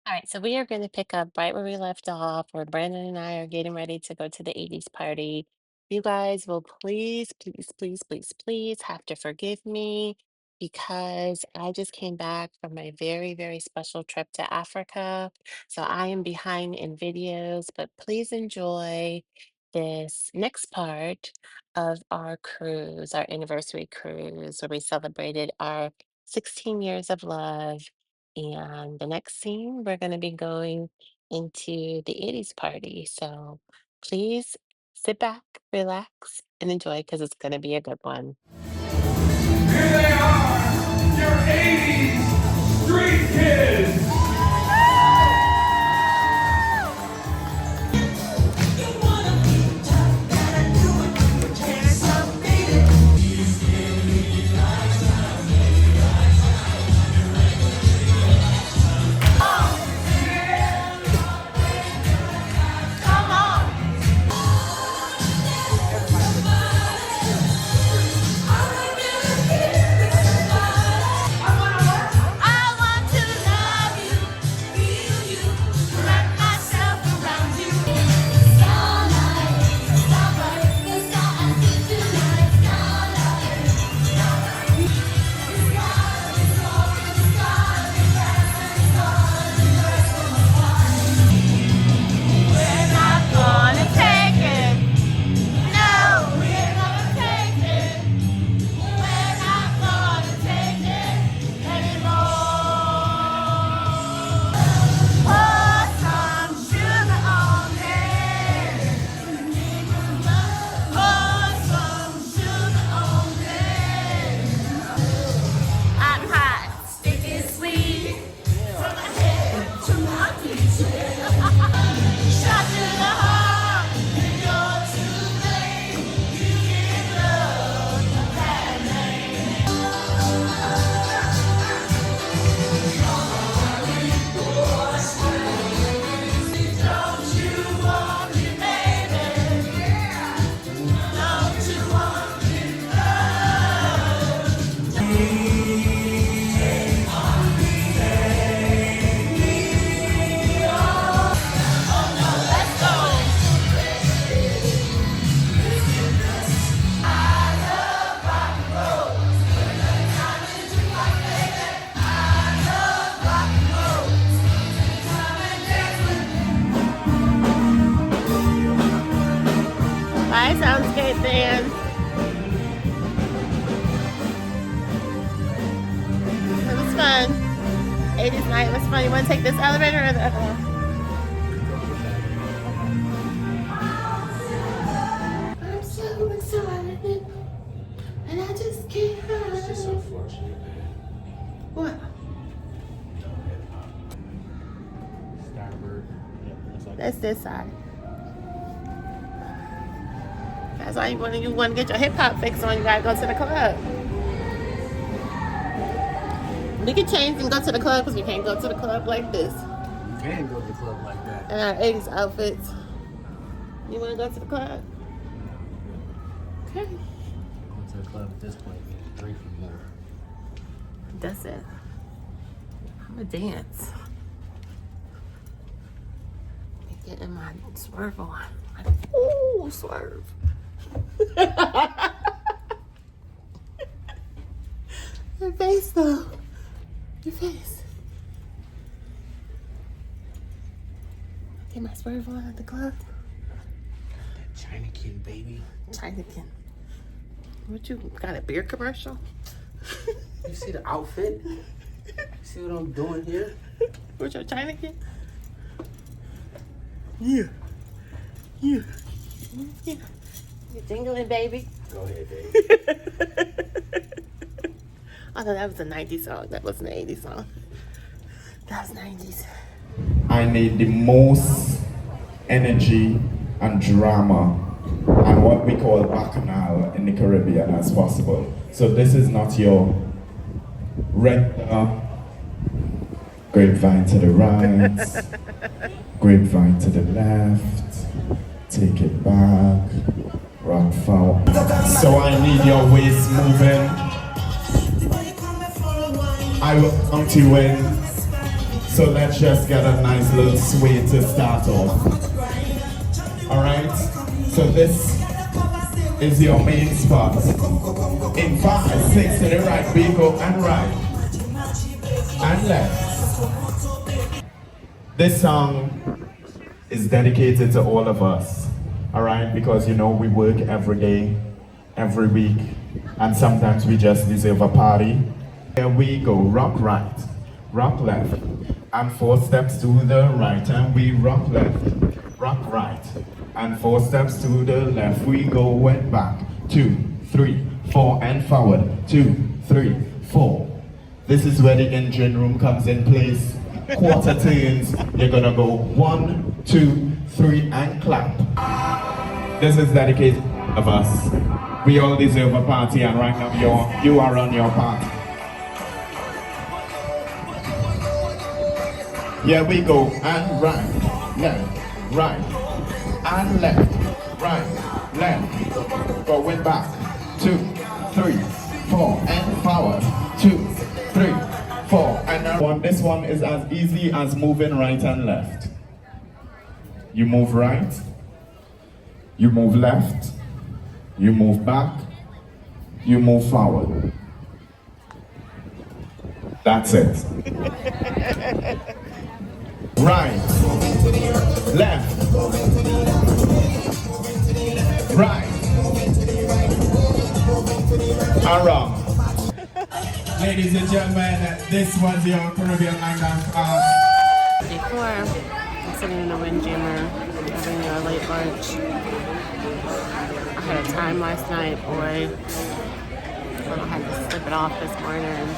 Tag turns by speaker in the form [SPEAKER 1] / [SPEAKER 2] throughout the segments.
[SPEAKER 1] All right, so we are going to pick up right where we left off, where Brandon and I are getting ready to go to the 80s party. You guys will please, please, please, please, please have to forgive me because I just came back from my very, very special trip to Africa. So I am behind in videos, but please enjoy this next part of our cruise, our anniversary cruise, where we celebrated our 16 years of love. And the next scene, we're going to be going into the 80s party. So please sit back, relax, and enjoy because it's going to be a good one.
[SPEAKER 2] Here they are, your 80s street kids.
[SPEAKER 1] Bye, Soundscape band. It was fun. 80s night was fun. You want to take this elevator or the other one? I'm so excited, and I just can't hide.
[SPEAKER 2] It's just unfortunate, man.
[SPEAKER 1] What?
[SPEAKER 2] Starboard.
[SPEAKER 1] That's this side. That's why you want to get your hip hop fix on. You gotta go to the club. We can change and go to the club because we can't go to the club like this
[SPEAKER 2] You can go to the club like that.
[SPEAKER 1] in our 80s outfits. You want to go to the club? Okay.
[SPEAKER 2] Go to the club at this point, man. Drink from more.
[SPEAKER 1] That's it. I'm gonna dance. Getting my swerve on. Ooh, swerve. Your face though. Your face. Get my swerve on at the club.
[SPEAKER 2] That Chinakin, baby.
[SPEAKER 1] Chinakin. What you got, a beer commercial?
[SPEAKER 2] You see the outfit? You see what I'm doing here?
[SPEAKER 1] What's your Chinakin? Yeah. Yeah. Yeah. You're jingling, baby.
[SPEAKER 2] Go ahead, baby.
[SPEAKER 1] I thought that was a 90s song. That wasn't an 80s song. That was 90s.
[SPEAKER 3] I need the most energy and drama and what we call bacchanal in the Caribbean as possible. So this is not your regular grapevine to the right, grapevine to the left, take it back, rock forward. So I need your waist moving. I will come to you in So let's just get a nice little sway to start off. Alright? So this is your main spot. In 5, 6 to the right, we go and right. And left. This song is dedicated to all of us. Alright? Because you know we work every day, every week, and sometimes we just deserve a party. Here we go, rock right, rock left, and 4 steps to the right, and we rock left, rock right, and 4 steps to the left. We go went back, 2, 3, 4, and forward, 2, 3, 4. This is where the engine room comes in place. Quarter turns, you're gonna go 1, 2, 3, and clap. This is dedicated of us. We all deserve a party, and right now you are on your party. Here we go, and right, left, and left, right, left, going back, 2, 3, 4, and forward, 2, 3, 4, and this one is as easy as moving right and left. You move right, you move left, you move back, you move forward. That's it. Right, left, right, around. Ladies and gentlemen, this was your Caribbean Line Dance class.
[SPEAKER 1] Before, I'm sitting in a windjammer, having a late lunch. I had a time last night, boy. I had to slip it off this morning.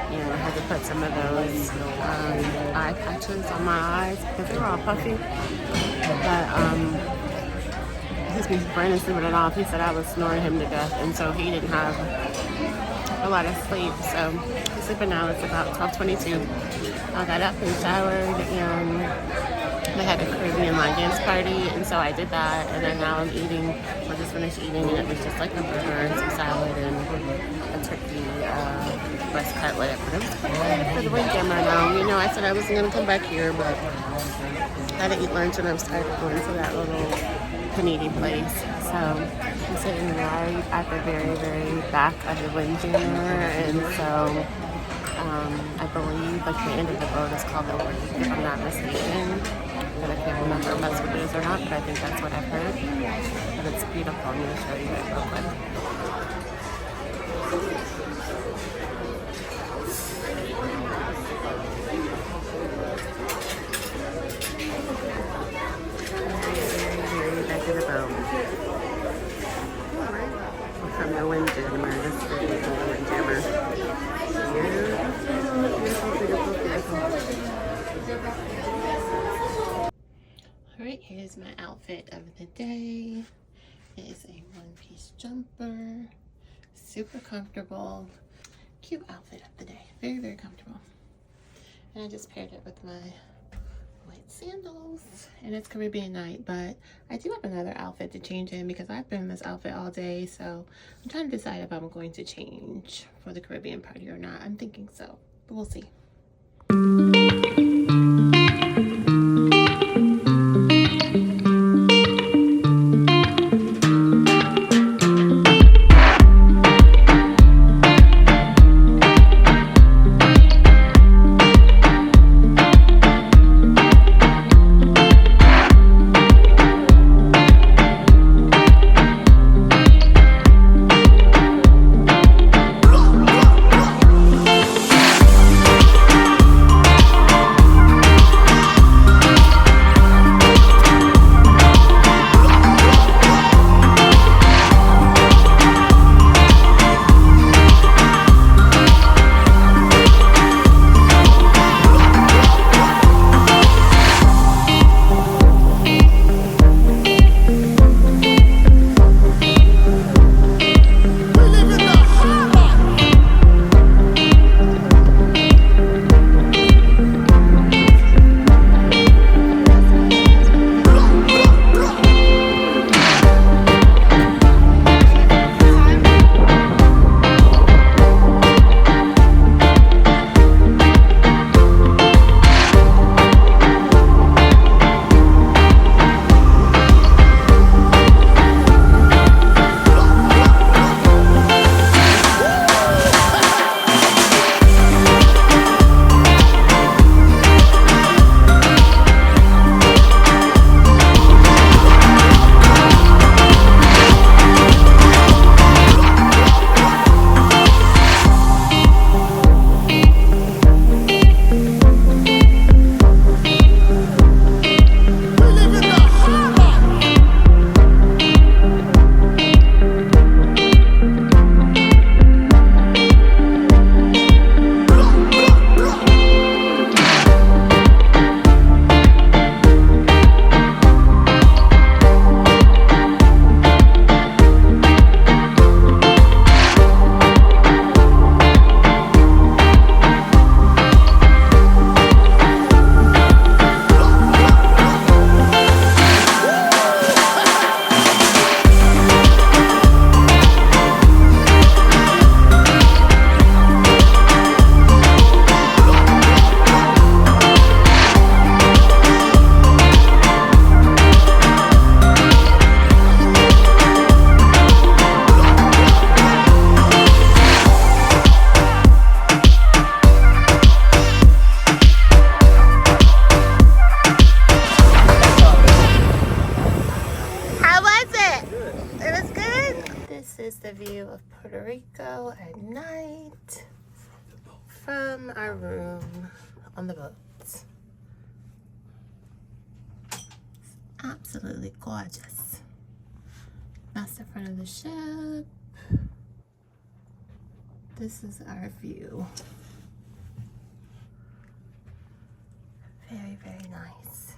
[SPEAKER 1] You know, I had to put some of those eye patches on my eyes because they were all puffy. But Brandon slipped it off. He said I was snoring him to death, and so he didn't have a lot of sleep. So he's sleeping now. It's about 12:22. I got up and showered, and I had the Caribbean line dance party, and so I did that. And then now I'm eating. I just finished eating, and it was just like a burger and some salad and a turkey breast cutlet. But it was good for the windjammer now. You know, I said I wasn't gonna come back here, but I had to eat lunch, and I was tired of going to that little panini place. So I'm sitting right at the very, very back of the windjammer, and so I believe like the end of the boat is called the Reef, if I'm not mistaken. But I can't remember if that's what it is or not, but I think that's what I've heard. But it's beautiful. I'm going to show you it real quick. Very back of the boat. From the windjammer. This is the view from the windjammer. Alright, here's my outfit of the day. It is a one-piece jumper. Super comfortable. Cute outfit of the day. Very, very comfortable. And I just paired it with my white sandals. And it's Caribbean night, but I do have another outfit to change in because I've been in this outfit all day. So I'm trying to decide if I'm going to change for the Caribbean party or not. I'm thinking so, but we'll see. from our room on the boat. Absolutely gorgeous. That's the front of the ship. This is our view. Very, very nice.